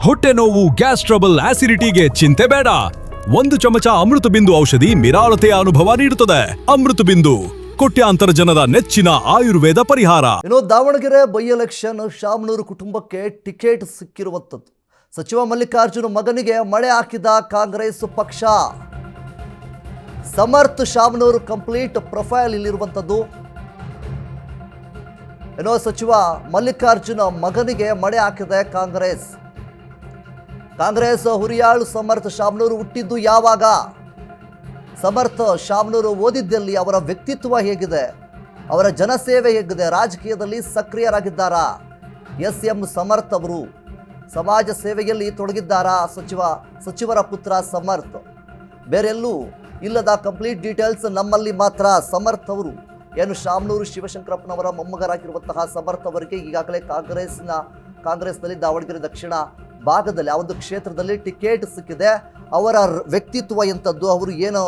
ಹೊಟ್ಟೆ ನೋವು, gas trouble, ಆಸಿಡಿಟಿಗೆ ಚಿಂತೆ ಬೇಡ. ಒಂದು ಚಮಚ ಅಮೃತ ಬಿಂದು ಔಷಧಿ ನಿರಾಳತೆಯ ಅನುಭವ ನೀಡುತ್ತದೆ. ಅಮೃತ ಬಿಂದು ಕೋಟ್ಯಾಂತರ ಜನರ ನೆಚ್ಚಿನ ಆಯುರ್ವೇದ ಪರಿಹಾರ. ದಾವಣಗೆರೆ ಬೈ ಎಲೆಕ್ಷನ್ ಶಾಮನೂರು ಕುಟುಂಬಕ್ಕೆ ಟಿಕೆಟ್ ಸಿಕ್ಕಿರುವಂಥದ್ದು. ಸಚಿವ ಮಲ್ಲಿಕಾರ್ಜುನ ಮಗನಿಗೆ ಮಣೆ ಹಾಕಿದ ಕಾಂಗ್ರೆಸ್ ಪಕ್ಷ. ಸಮರ್ಥ್ ಶಾಮನೂರು ಕಂಪ್ಲೀಟ್ ಪ್ರೊಫೈಲ್ ಇಲ್ಲಿರುವಂಥದ್ದು. ಸಚಿವ ಮಲ್ಲಿಕಾರ್ಜುನ ಮಗನಿಗೆ ಮಣೆ ಹಾಕಿದೆ ಕಾಂಗ್ರೆಸ್. ಹುರಿಯಾಳು ಸಮರ್ಥ್ ಶಾಮನೂರು ಹುಟ್ಟಿದ್ದು ಯಾವಾಗ? ಸಮರ್ಥ್ ಶಾಮನೂರು ಓದಿದ್ದಲ್ಲಿ ಅವರ ವ್ಯಕ್ತಿತ್ವ ಹೇಗಿದೆ? ಅವರ ಜನಸೇವೆ ಹೇಗಿದೆ? ರಾಜಕೀಯದಲ್ಲಿ ಸಕ್ರಿಯರಾಗಿದ್ದಾರಾ? ಎಂ ಸಮರ್ಥ್ ಅವರು ಸಮಾಜ ಸೇವೆಯಲ್ಲಿ ತೊಡಗಿದ್ದಾರಾ? ಸಚಿವರ ಪುತ್ರ ಸಮರ್ಥ್. ಬೇರೆಲ್ಲೂ ಇಲ್ಲದ ಕಂಪ್ಲೀಟ್ ಡೀಟೇಲ್ಸ್ ನಮ್ಮಲ್ಲಿ ಮಾತ್ರ. ಸಮರ್ಥ್ ಅವರು ಏನು ಶಾಮನೂರು ಶಿವಶಂಕರಪ್ಪನವರ ಮೊಮ್ಮಗರಾಗಿರುವಂತಹ ಸಮರ್ಥ್ ಅವರಿಗೆ ಈಗಾಗಲೇ ಕಾಂಗ್ರೆಸ್ನಲ್ಲಿ ದಾವಣಗೆರೆ ದಕ್ಷಿಣ ಭಾಗದಲ್ಲಿ ಆ ಒಂದು ಕ್ಷೇತ್ರದಲ್ಲಿ ಟಿಕೆಟ್ ಸಿಕ್ಕಿದೆ. ಅವರ ವ್ಯಕ್ತಿತ್ವ ಎಂಥದ್ದು, ಅವರು ಏನು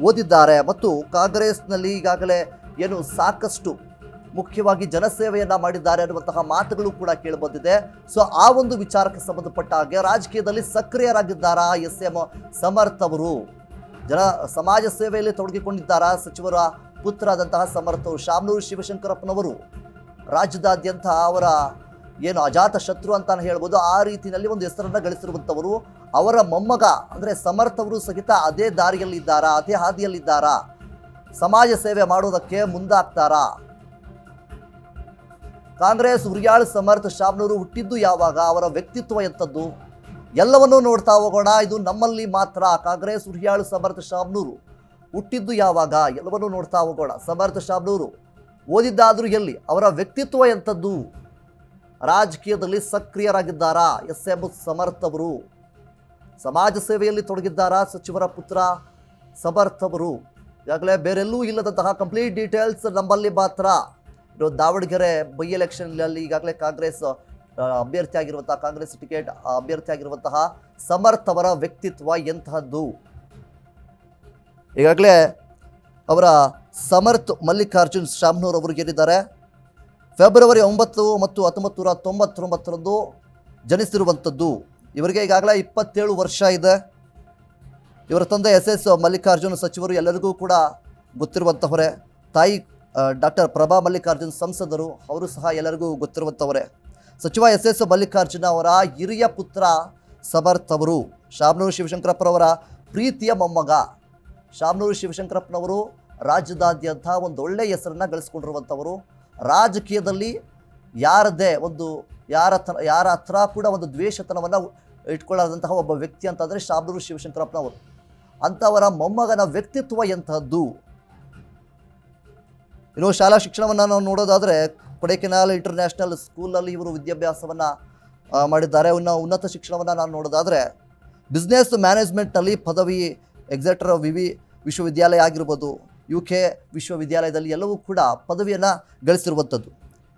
ಓದಿದ್ದಾರೆ ಮತ್ತು ಕಾಂಗ್ರೆಸ್ನಲ್ಲಿ ಈಗಾಗಲೇ ಏನು ಸಾಕಷ್ಟು ಮುಖ್ಯವಾಗಿ ಜನಸೇವೆಯನ್ನು ಮಾಡಿದ್ದಾರೆ ಅನ್ನುವಂತಹ ಮಾತುಗಳು ಕೂಡ ಕೇಳಿಬಂದಿದೆ. ಸೊ ಆ ಒಂದು ವಿಚಾರಕ್ಕೆ ಸಂಬಂಧಪಟ್ಟ ಹಾಗೆ ರಾಜಕೀಯದಲ್ಲಿ ಸಕ್ರಿಯರಾಗಿದ್ದಾರಾ ಎಂ ಸಮರ್ಥ್ ಅವರು? ಸಮಾಜ ಸೇವೆಯಲ್ಲಿ ತೊಡಗಿಕೊಂಡಿದ್ದಾರಾ? ಸಚಿವರ ಪುತ್ರರಾದಂತಹ ಸಮರ್ಥ್ ಅವರು ಶಾಮನೂರು ಶಿವಶಂಕರಪ್ಪನವರು ರಾಜ್ಯದಾದ್ಯಂತ ಅವರ ಏನು ಅಜಾತ ಶತ್ರು ಅಂತಾನೆ ಹೇಳ್ಬೋದು, ಆ ರೀತಿಯಲ್ಲಿ ಒಂದು ಹೆಸರನ್ನು ಗಳಿಸಿರುವಂಥವರು. ಅವರ ಮೊಮ್ಮಗ ಅಂದರೆ ಸಮರ್ಥ್ ಅವರು ಸಹಿತ ಅದೇ ದಾರಿಯಲ್ಲಿದ್ದಾರಾ, ಅದೇ ಹಾದಿಯಲ್ಲಿದ್ದಾರಾ? ಸಮಾಜ ಸೇವೆ ಮಾಡೋದಕ್ಕೆ ಮುಂದಾಗ್ತಾರಾ? ಕಾಂಗ್ರೆಸ್ ಹುರಿಯಾಳು ಸಮರ್ಥ್ ಶಾಮನೂರು ಹುಟ್ಟಿದ್ದು ಯಾವಾಗ? ಅವರ ವ್ಯಕ್ತಿತ್ವ ಎಂಥದ್ದು? ಎಲ್ಲವನ್ನೂ ನೋಡ್ತಾ ಹೋಗೋಣ. ಇದು ನಮ್ಮಲ್ಲಿ ಮಾತ್ರ. ಕಾಂಗ್ರೆಸ್ ಹುರಿಯಾಳು ಸಮರ್ಥ್ ಶಾಮನೂರು ಹುಟ್ಟಿದ್ದು ಯಾವಾಗ? ಎಲ್ಲವನ್ನೂ ನೋಡ್ತಾ ಹೋಗೋಣ. ಸಮರ್ಥ್ ಶಾಮನೂರು ಓದಿದ್ದಾದರೂ ಎಲ್ಲಿ? ಅವರ ವ್ಯಕ್ತಿತ್ವ ಎಂಥದ್ದು? ರಾಜಕೀಯದಲ್ಲಿ ಸಕ್ರಿಯರಾಗಿದ್ದಾರಾ ಎಂ ಸಮರ್ಥ್ ಅವರು? ಸಮಾಜ ಸೇವೆಯಲ್ಲಿ ತೊಡಗಿದ್ದಾರಾ ಸಚಿವರ ಪುತ್ರ ಸಮರ್ಥ್ ಅವರು? ಈಗಾಗಲೇ ಬೇರೆಲ್ಲೂ ಇಲ್ಲದಂತಹ ಕಂಪ್ಲೀಟ್ ಡೀಟೇಲ್ಸ್ ನಮ್ಮಲ್ಲಿ ಮಾತ್ರ. ದಾವಣಗೆರೆ ಬೈ ಎಲೆಕ್ಷನ್ನಲ್ಲಿ ಈಗಾಗಲೇ ಕಾಂಗ್ರೆಸ್ ಅಭ್ಯರ್ಥಿಯಾಗಿರುವಂತಹ ಕಾಂಗ್ರೆಸ್ ಟಿಕೆಟ್ ಅಭ್ಯರ್ಥಿಯಾಗಿರುವಂತಹ ಸಮರ್ಥ್ ಅವರ ವ್ಯಕ್ತಿತ್ವ ಎಂತಹದ್ದು? ಈಗಾಗಲೇ ಅವರ ಸಮರ್ಥ್ ಮಲ್ಲಿಕಾರ್ಜುನ್ ಶಾಮನೂರ್ ಅವರು ಏನಿದ್ದಾರೆ ಫೆಬ್ರವರಿ 9 ಮತ್ತು 1999ರಂದು ಜನಿಸಿರುವಂಥದ್ದು. ಇವರಿಗೆ ಈಗಾಗಲೇ 27 ವರ್ಷ ಇದೆ. ಇವರ ತಂದೆ ಎಸ್ ಮಲ್ಲಿಕಾರ್ಜುನ್ ಸಚಿವರು ಎಲ್ಲರಿಗೂ ಕೂಡ ಗೊತ್ತಿರುವಂಥವರೇ. ತಾಯಿ ಡಾಕ್ಟರ್ ಪ್ರಭಾ ಮಲ್ಲಿಕಾರ್ಜುನ್ ಸಂಸದರು, ಅವರು ಸಹ ಎಲ್ಲರಿಗೂ ಗೊತ್ತಿರುವಂಥವರೇ. ಸಚಿವ ಎಸ್ ಮಲ್ಲಿಕಾರ್ಜುನ ಅವರ ಹಿರಿಯ ಪುತ್ರ ಸಮರ್ಥ್ ಅವರು ಶಾಮನೂರು ಶಿವಶಂಕರಪ್ಪನವರ ಪ್ರೀತಿಯ ಮೊಮ್ಮಗ. ಶಾಮನೂರು ಶಿವಶಂಕರಪ್ಪನವರು ರಾಜ್ಯದಾದ್ಯಂತ ಒಂದು ಒಳ್ಳೆಯ ಹೆಸರನ್ನು ಗಳಿಸ್ಕೊಂಡಿರುವಂಥವರು. ರಾಜಕೀಯದಲ್ಲಿ ಯಾರ ಹತ್ರ ಕೂಡ ಒಂದು ದ್ವೇಷತನವನ್ನು ಇಟ್ಕೊಳ್ಳಾದಂತಹ ಒಬ್ಬ ವ್ಯಕ್ತಿ ಅಂತಂದರೆ ಶಾಮನೂರು ಶಿವಶಂಕರಪ್ಪನವರು. ಅಂಥವರ ಮೊಮ್ಮಗನ ವ್ಯಕ್ತಿತ್ವ ಎಂತಹದ್ದು? ಇನ್ನು ಶಾಲಾ ಶಿಕ್ಷಣವನ್ನು ನಾವು ನೋಡೋದಾದರೆ ಕೊಡೈಕೆನಾಲ್ ಇಂಟರ್ನ್ಯಾಷನಲ್ ಸ್ಕೂಲಲ್ಲಿ ಇವರು ವಿದ್ಯಾಭ್ಯಾಸವನ್ನು ಮಾಡಿದ್ದಾರೆ. ಉನ್ನತ ಶಿಕ್ಷಣವನ್ನು ನಾವು ನೋಡೋದಾದರೆ ಬಿಸ್ನೆಸ್ ಮ್ಯಾನೇಜ್ಮೆಂಟ್ನಲ್ಲಿ ಪದವಿ ಎಕ್ಸೆಟರ್ ವಿಶ್ವವಿದ್ಯಾಲಯ ಆಗಿರ್ಬೋದು, UK ವಿಶ್ವವಿದ್ಯಾಲಯದಲ್ಲಿ ಎಲ್ಲವೂ ಕೂಡ ಪದವಿಯನ್ನು ಗಳಿಸಿರುವಂಥದ್ದು.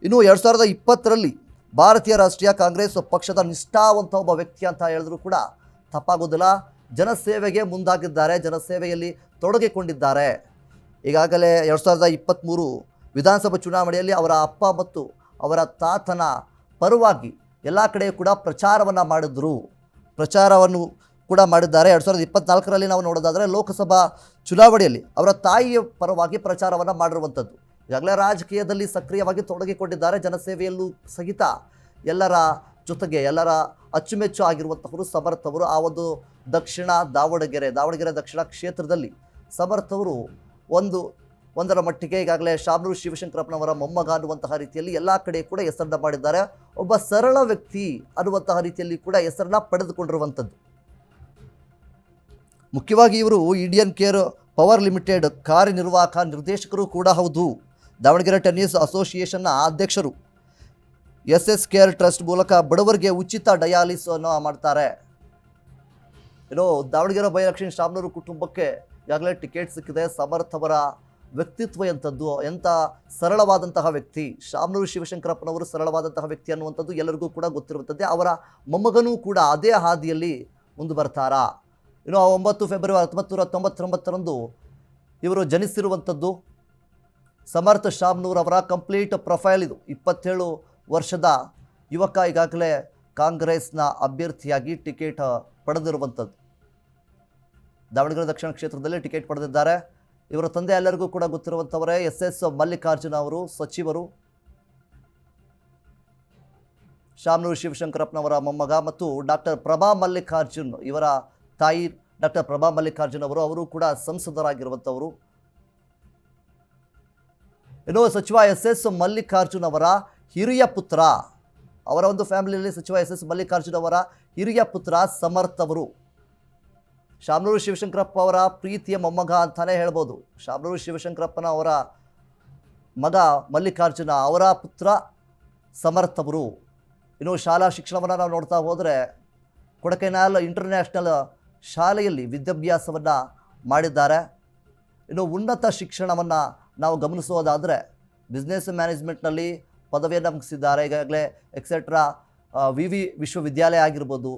ಇನ್ನು 2020ರಲ್ಲಿ ಭಾರತೀಯ ರಾಷ್ಟ್ರೀಯ ಕಾಂಗ್ರೆಸ್ ಪಕ್ಷದ ನಿಷ್ಠಾವಂತ ಒಬ್ಬ ವ್ಯಕ್ತಿ ಅಂತ ಹೇಳಿದ್ರು ಕೂಡ ತಪ್ಪಾಗೋದಿಲ್ಲ. ಜನಸೇವೆಗೆ ಮುಂದಾಗಿದ್ದಾರೆ, ಜನಸೇವೆಯಲ್ಲಿ ತೊಡಗಿಕೊಂಡಿದ್ದಾರೆ. ಈಗಾಗಲೇ 2023 ವಿಧಾನಸಭಾ ಚುನಾವಣೆಯಲ್ಲಿ ಅವರ ಅಪ್ಪ ಮತ್ತು ಅವರ ತಾತನ ಪರವಾಗಿ ಎಲ್ಲ ಕಡೆ ಕೂಡ ಪ್ರಚಾರವನ್ನು ಕೂಡ ಮಾಡಿದ್ದಾರೆ. 2024ರಲ್ಲಿ ನಾವು ನೋಡೋದಾದರೆ ಲೋಕಸಭಾ ಚುನಾವಣೆಯಲ್ಲಿ ಅವರ ತಾಯಿಯ ಪರವಾಗಿ ಪ್ರಚಾರವನ್ನು ಮಾಡಿರುವಂಥದ್ದು. ಈಗಾಗಲೇ ರಾಜಕೀಯದಲ್ಲಿ ಸಕ್ರಿಯವಾಗಿ ತೊಡಗಿಕೊಂಡಿದ್ದಾರೆ. ಜನಸೇವೆಯಲ್ಲೂ ಸಹಿತ ಎಲ್ಲರ ಜೊತೆಗೆ ಎಲ್ಲರ ಅಚ್ಚುಮೆಚ್ಚು ಆಗಿರುವಂಥವರು ಸಮರ್ಥ್ ಅವರು. ಆ ಒಂದು ದಾವಣಗೆರೆ ದಕ್ಷಿಣ ಕ್ಷೇತ್ರದಲ್ಲಿ ಸಮರ್ಥ್ ಅವರು ಒಂದರ ಮಟ್ಟಿಗೆ ಈಗಾಗಲೇ ಶಾಮನೂರು ಶಿವಶಂಕರಪ್ಪನವರ ಮೊಮ್ಮಗ ಅನ್ನುವಂತಹ ರೀತಿಯಲ್ಲಿ ಎಲ್ಲ ಕಡೆ ಕೂಡ ಹೆಸರನ್ನ ಮಾಡಿದ್ದಾರೆ. ಒಬ್ಬ ಸರಳ ವ್ಯಕ್ತಿ ಅನ್ನುವಂತಹ ರೀತಿಯಲ್ಲಿ ಕೂಡ ಹೆಸರನ್ನ ಪಡೆದುಕೊಂಡಿರುವಂಥದ್ದು. ಮುಖ್ಯವಾಗಿ ಇವರು ಇಂಡಿಯನ್ ಕೇರ್ ಪವರ್ ಲಿಮಿಟೆಡ್ ಕಾರ್ಯನಿರ್ವಾಹಕ ನಿರ್ದೇಶಕರು ಕೂಡ ಹೌದು. ದಾವಣಗೆರೆ ಟೆನ್ನಿಸ್ ಅಸೋಸಿಯೇಷನ್ನ ಅಧ್ಯಕ್ಷರು. SS ಕೇರ್ ಟ್ರಸ್ಟ್ ಮೂಲಕ ಬಡವರಿಗೆ ಉಚಿತ ಡಯಾಲಿಸ್ ಅನ್ನು ಮಾಡ್ತಾರೆ. ದಾವಣಗೆರೆ ಬೈ ಎಲೆಕ್ಷನ್ ಶಾಮನೂರು ಕುಟುಂಬಕ್ಕೆ ಈಗಾಗಲೇ ಟಿಕೆಟ್ ಸಿಕ್ಕಿದೆ. ಸಮರ್ಥ್ ಅವರ ವ್ಯಕ್ತಿತ್ವ ಎಂಥದ್ದು, ಎಂಥ ಸರಳವಾದಂತಹ ವ್ಯಕ್ತಿ. ಶಾಮನೂರು ಶಿವಶಂಕರಪ್ಪನವರು ಸರಳವಾದಂತಹ ವ್ಯಕ್ತಿ ಅನ್ನುವಂಥದ್ದು ಎಲ್ಲರಿಗೂ ಕೂಡ ಗೊತ್ತಿರುವಂಥದ್ದೇ. ಅವರ ಮೊಮ್ಮಗನೂ ಕೂಡ ಅದೇ ಹಾದಿಯಲ್ಲಿ ಮುಂದೆ ಬರ್ತಾರಾ? 9 ಫೆಬ್ರವರಿ 1999ರಂದು ಇವರು ಜನಿಸಿರುವಂಥದ್ದು. ಸಮರ್ಥ್ ಶಾಮನೂರ್ ಅವರ ಕಂಪ್ಲೀಟ್ ಪ್ರೊಫೈಲ್ ಇದು. 27 ವರ್ಷದ ಯುವಕ ಈಗಾಗಲೇ ಕಾಂಗ್ರೆಸ್ನ ಅಭ್ಯರ್ಥಿಯಾಗಿ ಟಿಕೆಟ್ ಪಡೆದಿರುವಂಥದ್ದು. ದಾವಣಗೆರೆ ದಕ್ಷಿಣ ಕ್ಷೇತ್ರದಲ್ಲಿ ಟಿಕೆಟ್ ಪಡೆದಿದ್ದಾರೆ. ಇವರ ತಂದೆ ಎಲ್ಲರಿಗೂ ಕೂಡ ಗೊತ್ತಿರುವಂಥವರೇ, ಎಸ್ ಮಲ್ಲಿಕಾರ್ಜುನ ಅವರು ಸಚಿವರು, ಶಾಮನೂರು ಶಿವಶಂಕರಪ್ಪನವರ ಮೊಮ್ಮಗ ಮತ್ತು ಡಾಕ್ಟರ್ ಪ್ರಭಾ ಮಲ್ಲಿಕಾರ್ಜುನ್ ಇವರ ತಾಯಿ ಡಾಕ್ಟರ್ ಪ್ರಭಾ ಮಲ್ಲಿಕಾರ್ಜುನ್ ಅವರು ಕೂಡ ಸಂಸದರಾಗಿರುವಂಥವರು. ಇನ್ನು ಸಚಿವ ಎಸ್ ಮಲ್ಲಿಕಾರ್ಜುನ್ ಅವರ ಹಿರಿಯ ಪುತ್ರ, ಅವರ ಒಂದು ಫ್ಯಾಮಿಲಿಯಲ್ಲಿ ಸಚಿವ ಎಸ್ ಮಲ್ಲಿಕಾರ್ಜುನ್ ಅವರ ಹಿರಿಯ ಪುತ್ರ ಸಮರ್ಥ್ ಅವರು ಶಾಮನೂರು ಶಿವಶಂಕರಪ್ಪ ಅವರ ಪ್ರೀತಿಯ ಮೊಮ್ಮಗ ಅಂತಾನೆ ಹೇಳ್ಬೋದು. ಶಾಮನೂರು ಶಿವಶಂಕರಪ್ಪನ ಅವರ ಮಗ ಮಲ್ಲಿಕಾರ್ಜುನ, ಅವರ ಪುತ್ರ ಸಮರ್ಥ್ ಅವರು. ಇನ್ನು ಶಾಲಾ ಶಿಕ್ಷಣವನ್ನು ನಾವು ನೋಡ್ತಾ ಹೋದರೆ ಕೊಡಕೈನಾಲ್ ಇಂಟರ್ನ್ಯಾಷನಲ್ ಶಾಲೆಯಲ್ಲಿ ವಿದ್ಯಾಭ್ಯಾಸವನ್ನು ಮಾಡಿದ್ದಾರೆ. ಇನ್ನು ಉನ್ನತ ಶಿಕ್ಷಣವನ್ನು ನಾವು ಗಮನಿಸೋದಾದರೆ ಬಿಸ್ನೆಸ್ ಮ್ಯಾನೇಜ್ಮೆಂಟ್ನಲ್ಲಿ ಪದವಿಯನ್ನು ಮುಗಿಸಿದ್ದಾರೆ. ಈಗಾಗಲೇ ಎಕ್ಸೆಟ್ರಾ ವಿ ವಿಶ್ವವಿದ್ಯಾಲಯ ಆಗಿರ್ಬೋದು,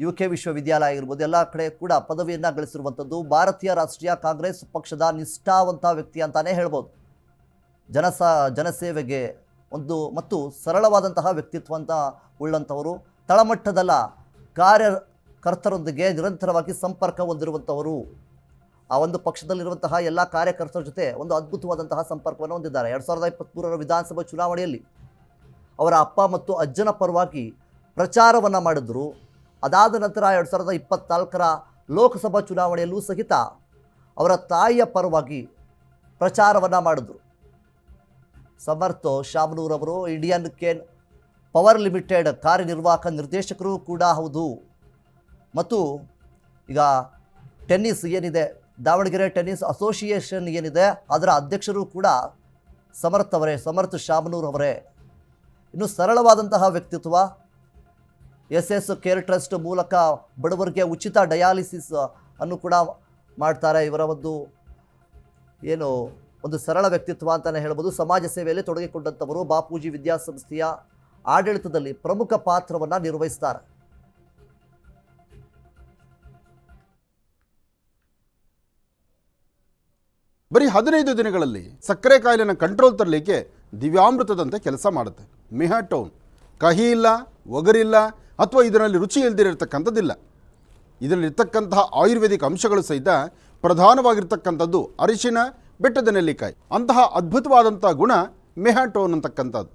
UK ವಿಶ್ವವಿದ್ಯಾಲಯ ಆಗಿರ್ಬೋದು, ಎಲ್ಲ ಕಡೆ ಕೂಡ ಪದವಿಯನ್ನು ಗಳಿಸಿರುವಂಥದ್ದು. ಭಾರತೀಯ ರಾಷ್ಟ್ರೀಯ ಕಾಂಗ್ರೆಸ್ ಪಕ್ಷದ ನಿಷ್ಠಾವಂತ ವ್ಯಕ್ತಿ ಅಂತಲೇ ಹೇಳ್ಬೋದು. ಜನಸೇವೆಗೆ ಮತ್ತು ಸರಳವಾದಂತಹ ವ್ಯಕ್ತಿತ್ವ ಅಂತ ಉಳ್ಳಂಥವರು. ತಳಮಟ್ಟದಲ್ಲ ಕಾರ್ಯಕರ್ತರೊಂದಿಗೆ ನಿರಂತರವಾಗಿ ಸಂಪರ್ಕ ಹೊಂದಿರುವಂಥವರು. ಆ ಒಂದು ಪಕ್ಷದಲ್ಲಿರುವಂತಹ ಎಲ್ಲ ಕಾರ್ಯಕರ್ತರ ಜೊತೆ ಒಂದು ಅದ್ಭುತವಾದಂತಹ ಸಂಪರ್ಕವನ್ನು ಹೊಂದಿದ್ದಾರೆ. 2023ರ ವಿಧಾನಸಭಾ ಚುನಾವಣೆಯಲ್ಲಿ ಅವರ ಅಪ್ಪ ಮತ್ತು ಅಜ್ಜನ ಪರವಾಗಿ ಪ್ರಚಾರವನ್ನು ಮಾಡಿದ್ರು. ಅದಾದ ನಂತರ 2024ರ ಲೋಕಸಭಾ ಚುನಾವಣೆಯಲ್ಲೂ ಸಹಿತ ಅವರ ತಾಯಿಯ ಪರವಾಗಿ ಪ್ರಚಾರವನ್ನು ಮಾಡಿದ್ರು. ಸಮರ್ಥ್ ಶಾಮನೂರವರು ಇಂಡಿಯನ್ ಕೇನ್ ಪವರ್ ಲಿಮಿಟೆಡ್ ಕಾರ್ಯನಿರ್ವಾಹಕ ನಿರ್ದೇಶಕರು ಕೂಡ ಹೌದು. ಮತ್ತು ಈಗ ಟೆನ್ನಿಸ್ ಏನಿದೆ, ದಾವಣಗೆರೆ ಟೆನ್ನಿಸ್ ಅಸೋಸಿಯೇಷನ್ ಏನಿದೆ, ಅದರ ಅಧ್ಯಕ್ಷರು ಕೂಡ ಸಮರ್ಥ್ ಶಾಮನೂರವರೇ. ಇನ್ನು ಸರಳವಾದಂತಹ ವ್ಯಕ್ತಿತ್ವ. ಎಸ್ ಕೇರ್ ಟ್ರಸ್ಟ್ ಮೂಲಕ ಬಡವರಿಗೆ ಉಚಿತ ಡಯಾಲಿಸಿಸ್ ಅನ್ನು ಕೂಡ ಮಾಡ್ತಾರೆ. ಇವರ ಒಂದು ಸರಳ ವ್ಯಕ್ತಿತ್ವ ಅಂತಲೇ ಹೇಳ್ಬೋದು. ಸಮಾಜ ಸೇವೆಯಲ್ಲಿ ತೊಡಗಿಕೊಂಡಂಥವರು. ಬಾಪೂಜಿ ವಿದ್ಯಾಸಂಸ್ಥೆಯ ಆಡಳಿತದಲ್ಲಿ ಪ್ರಮುಖ ಪಾತ್ರವನ್ನು ನಿರ್ವಹಿಸ್ತಾರೆ. ಬರೀ 15 ದಿನಗಳಲ್ಲಿ ಸಕ್ಕರೆ ಕಾಯಿಲೆನ ಕಂಟ್ರೋಲ್ ತರಲಿಕ್ಕೆ ದಿವ್ಯಾಮೃತದಂತೆ ಕೆಲಸ ಮಾಡುತ್ತೆ ಮೆಹಾಟೋನ್. ಕಹಿ ಇಲ್ಲ, ಒಗರಿಲ್ಲ, ಅಥವಾ ಇದರಲ್ಲಿ ರುಚಿ ಇಲ್ದಿರತಕ್ಕಂಥದ್ದಿಲ್ಲ. ಇದರಲ್ಲಿರ್ತಕ್ಕಂತಹ ಆಯುರ್ವೇದಿಕ್ ಅಂಶಗಳು ಸಹಿತ ಪ್ರಧಾನವಾಗಿರ್ತಕ್ಕಂಥದ್ದು ಅರಿಶಿನ, ಬೆಟ್ಟದ ನೆಲ್ಲಿಕಾಯಿ. ಅಂತಹ ಅದ್ಭುತವಾದಂಥ ಗುಣ ಮೆಹಾಟೋನ್ ಅಂತಕ್ಕಂಥದ್ದು.